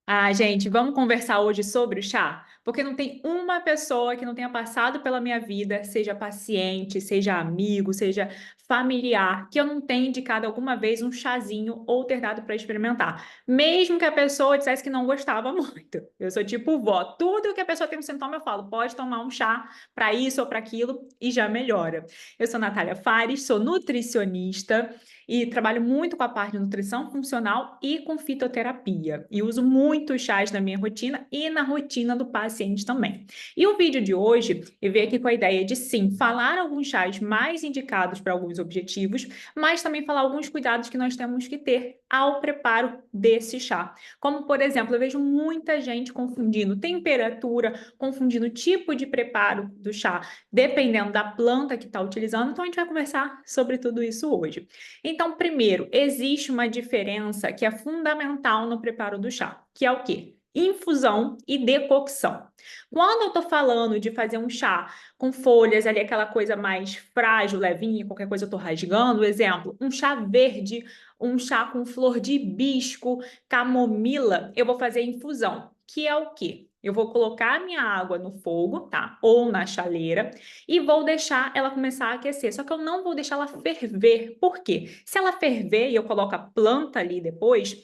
Ah, gente, vamos conversar hoje sobre o chá? Porque não tem uma pessoa que não tenha passado pela minha vida, seja paciente, seja amigo, seja familiar, que eu não tenha indicado alguma vez um chazinho ou ter dado para experimentar. Mesmo que a pessoa dissesse que não gostava muito. Eu sou tipo vó, tudo que a pessoa tem um sintoma, eu falo, pode tomar um chá para isso ou para aquilo e já melhora. Eu sou Natália Fares, sou nutricionista e trabalho muito com a parte de nutrição funcional e com fitoterapia. E uso muitos chás na minha rotina e na rotina do paciente também. E o vídeo de hoje, eu veio aqui com a ideia de sim, falar alguns chás mais indicados para alguns objetivos, mas também falar alguns cuidados que nós temos que ter ao preparo desse chá. Como, por exemplo, eu vejo muita gente confundindo temperatura, confundindo tipo de preparo do chá, dependendo da planta que está utilizando. Então, a gente vai conversar sobre tudo isso hoje. Então, primeiro, existe uma diferença que é fundamental no preparo do chá, que é o quê? Infusão e decocção. Quando eu estou falando de fazer um chá com folhas ali, aquela coisa mais frágil, levinha, qualquer coisa eu estou rasgando, exemplo, um chá verde, um chá com flor de hibisco, camomila, eu vou fazer infusão, que é o quê? Eu vou colocar a minha água no fogo, tá? Ou na chaleira, e vou deixar ela começar a aquecer. Só que eu não vou deixar ela ferver. Por quê? Se ela ferver e eu coloco a planta ali depois,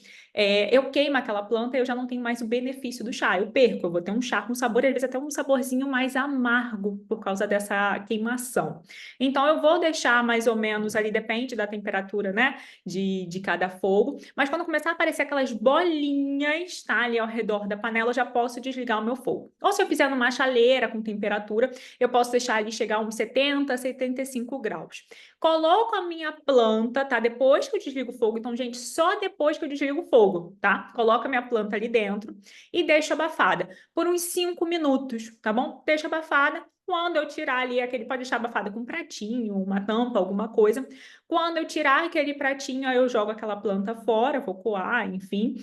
eu queimo aquela planta e eu já não tenho mais o benefício do chá. Eu perco, eu vou ter um chá com sabor, às vezes até um saborzinho mais amargo por causa dessa queimação. Então, eu vou deixar mais ou menos ali, depende da temperatura, né, de cada fogo. Mas quando começar a aparecer aquelas bolinhas, tá, ali ao redor da panela, eu já posso desligar o meu fogo. Ou se eu fizer numa chaleira com temperatura, eu posso deixar ali chegar a uns 70, 75 graus. Coloco a minha planta, tá? Depois que eu desligo o fogo. Então, gente, só depois que eu desligo o fogo, tá? Coloco a minha planta ali dentro e deixo abafada por uns 5 minutos, tá bom? Deixo abafada. Quando eu tirar ali aquele, pode deixar abafada com um pratinho, uma tampa, alguma coisa. Quando eu tirar aquele pratinho, aí eu jogo aquela planta fora, vou coar, enfim,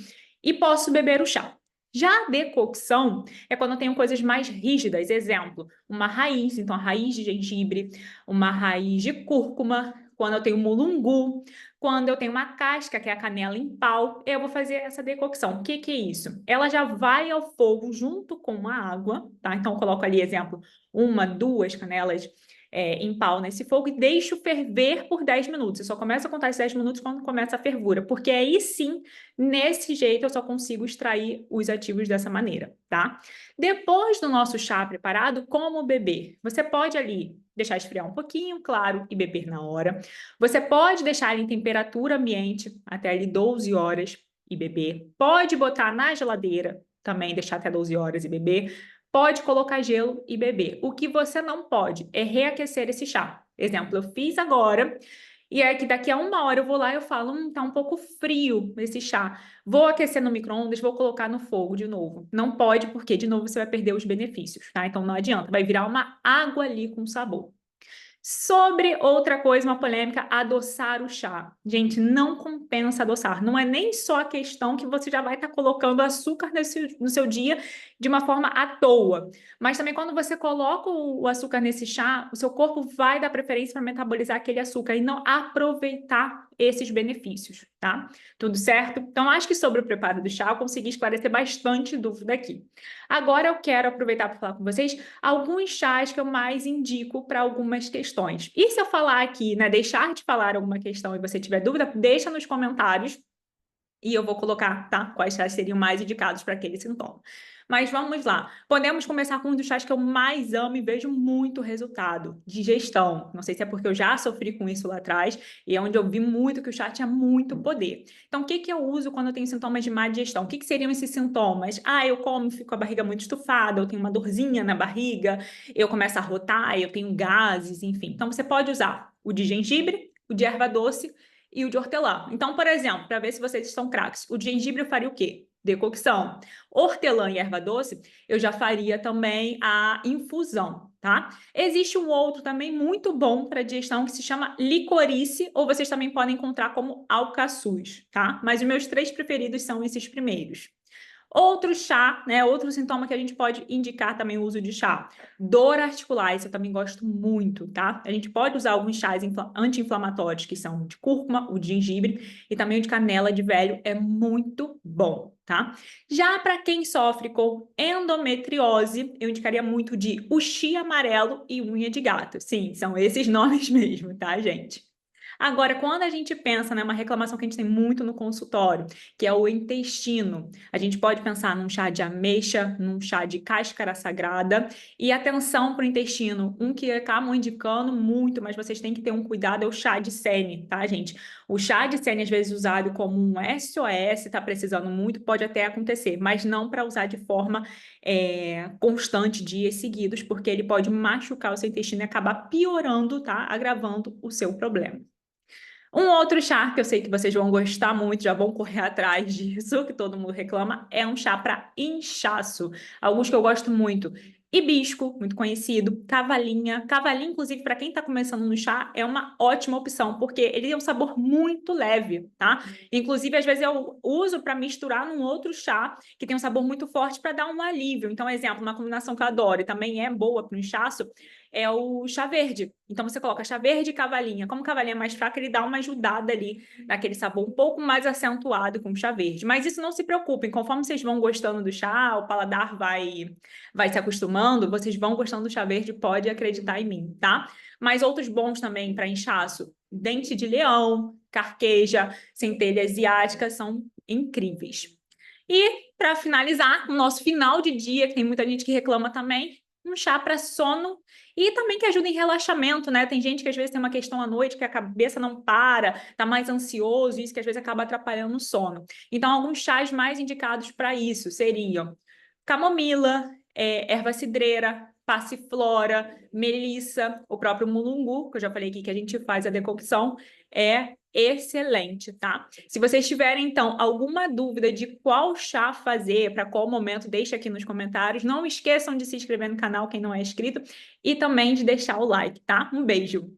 e posso beber o chá. Já a decocção é quando eu tenho coisas mais rígidas, exemplo, uma raiz, então a raiz de gengibre, uma raiz de cúrcuma, quando eu tenho mulungu, quando eu tenho uma casca, que é a canela em pau, eu vou fazer essa decocção. O que que é isso? Ela já vai ao fogo junto com a água, tá? Então eu coloco ali, exemplo, uma, duas canelas em pau nesse fogo e deixo ferver por 10 minutos. Eu só começo a contar esses 10 minutos quando começa a fervura, porque aí sim, nesse jeito, eu só consigo extrair os ativos dessa maneira, tá? Depois do nosso chá preparado, como beber? Você pode ali deixar esfriar um pouquinho, claro, e beber na hora. Você pode deixar ele em temperatura ambiente até ali 12 horas e beber. Pode botar na geladeira também, deixar até 12 horas e beber. Pode colocar gelo e beber. O que você não pode é reaquecer esse chá. Exemplo, eu fiz agora, e é que daqui a uma hora eu vou lá e eu falo, tá um pouco frio esse chá. Vou aquecer no micro-ondas, vou colocar no fogo de novo. Não pode, porque de novo você vai perder os benefícios, tá? Então não adianta, vai virar uma água ali com sabor. Sobre outra coisa, uma polêmica, adoçar o chá. Gente, não compensa adoçar. Não é nem só a questão que você já vai estar colocando açúcar no seu dia de uma forma à toa. Mas também quando você coloca o açúcar nesse chá, o seu corpo vai dar preferência para metabolizar aquele açúcar e não aproveitar esses benefícios, tá? Tudo certo? Então, acho que sobre o preparo do chá, eu consegui esclarecer bastante dúvida aqui. Agora eu quero aproveitar para falar com vocês alguns chás que eu mais indico para algumas questões. E se eu falar aqui, né, deixar de falar alguma questão e você tiver dúvida, deixa nos comentários e eu vou colocar, tá? Quais chás seriam mais indicados para aquele sintoma. Mas vamos lá. Podemos começar com um dos chás que eu mais amo e vejo muito resultado: digestão. Não sei se é porque eu já sofri com isso lá atrás e é onde eu vi muito que o chá tinha muito poder. Então, o que que eu uso quando eu tenho sintomas de má digestão? O que que seriam esses sintomas? Ah, eu como, fico com a barriga muito estufada, eu tenho uma dorzinha na barriga, eu começo a rotar, eu tenho gases, enfim. Então, você pode usar o de gengibre, o de erva doce e o de hortelã. Então, por exemplo, para ver se vocês estão craques, o de gengibre eu faria o quê? Decocção. Hortelã e erva doce, eu já faria também a infusão, tá? Existe um outro também muito bom para digestão que se chama licorice, ou vocês também podem encontrar como alcaçuz, tá? Mas os meus três preferidos são esses primeiros. Outro chá, né? Outro sintoma que a gente pode indicar também o uso de chá. Dor articular, isso eu também gosto muito, tá? A gente pode usar alguns chás anti-inflamatórios, que são o de cúrcuma, o de gengibre e também o de canela de velho, é muito bom, tá? Já para quem sofre com endometriose, eu indicaria muito de uxi amarelo e unha de gato. Sim, são esses nomes mesmo, tá, gente? Agora, quando a gente pensa, né, uma reclamação que a gente tem muito no consultório, que é o intestino, a gente pode pensar num chá de ameixa, num chá de cáscara sagrada, e atenção para o intestino, um que acabam indicando muito, mas vocês têm que ter um cuidado, é o chá de sene, tá, gente? O chá de sene, às vezes, usado como um SOS, tá precisando muito, pode até acontecer, mas não para usar de forma constante, dias seguidos, porque ele pode machucar o seu intestino e acabar piorando, tá? Agravando o seu problema. Um outro chá que eu sei que vocês vão gostar muito, já vão correr atrás disso, que todo mundo reclama, é um chá para inchaço. Alguns que eu gosto muito. Hibisco, muito conhecido, cavalinha. Cavalinha, inclusive, para quem está começando no chá, é uma ótima opção, porque ele tem um sabor muito leve, tá? Inclusive, às vezes eu uso para misturar num outro chá que tem um sabor muito forte para dar um alívio. Então, exemplo, uma combinação que eu adoro e também é boa para o inchaço, é o chá verde. Então, você coloca chá verde e cavalinha. Como cavalinha é mais fraca, ele dá uma ajudada ali naquele sabor um pouco mais acentuado com o chá verde. Mas isso não se preocupem, conforme vocês vão gostando do chá, o paladar vai se acostumando, vocês vão gostando do chá verde, pode acreditar em mim, tá? Mas outros bons também para inchaço, dente de leão, carqueja, centelha asiática, são incríveis. E, para finalizar, o nosso final de dia, que tem muita gente que reclama também, um chá para sono e também que ajuda em relaxamento, né? Tem gente que às vezes tem uma questão à noite que a cabeça não para, tá mais ansioso, isso que às vezes acaba atrapalhando o sono. Então, alguns chás mais indicados para isso seriam camomila, erva cidreira, passiflora, melissa, o próprio mulungu, que eu já falei aqui que a gente faz a decocção, é excelente, tá? Se vocês tiverem, então, alguma dúvida de qual chá fazer, para qual momento, deixa aqui nos comentários. Não esqueçam de se inscrever no canal, quem não é inscrito, e também de deixar o like, tá? Um beijo!